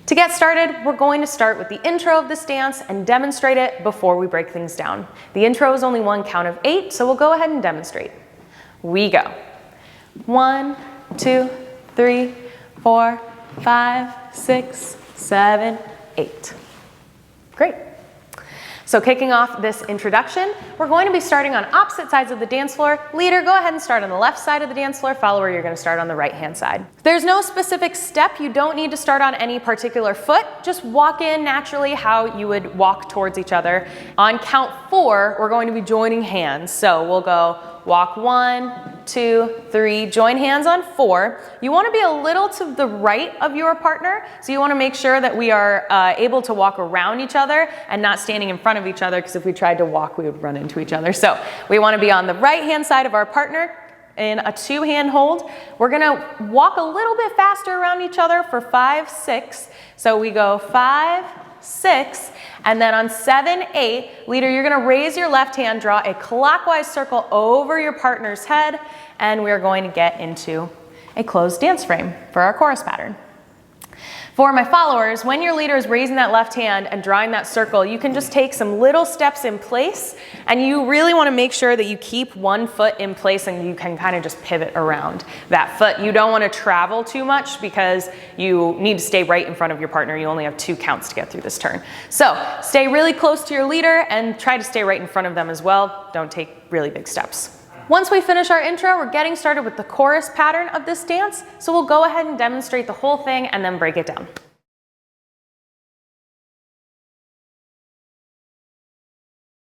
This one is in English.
To get started, we're going to start with the intro of this dance and demonstrate it before we break things down. The intro is only one count of 8, so we'll go ahead and demonstrate. We go. 1, 2, 3, 4, 5, 6, 7, 8. Great. So kicking off this introduction, we're going to be starting on opposite sides of the dance floor. Leader, go ahead and start on the left side of the dance floor. Follower, you're going to start on the right-hand side. There's no specific step. You don't need to start on any particular foot. Just walk in naturally how you would walk towards each other. On count 4, we're going to be joining hands. So we'll go walk 1, 2, 3, join hands on 4. You want to be a little to the right of your partner, so you want to make sure that we are able to walk around each other and not standing in front of each other, because if we tried to walk, we would run into each other. So we want to be on the right-hand side of our partner in a 2-hand hold. We're going to walk a little bit faster around each other for 5, 6. So we go 5, 6, and then on 7, 8, leader, you're going to raise your left hand, draw a clockwise circle over your partner's head, and we're going to get into a closed dance frame for our chorus pattern. For my followers, when your leader is raising that left hand and drawing that circle, you can just take some little steps in place, and you really want to make sure that you keep one foot in place and you can kind of just pivot around that foot. You don't want to travel too much because you need to stay right in front of your partner. You only have 2 counts to get through this turn. So stay really close to your leader and try to stay right in front of them as well. Don't take really big steps. Once we finish our intro, we're getting started with the chorus pattern of this dance, so we'll go ahead and demonstrate the whole thing and then break it down.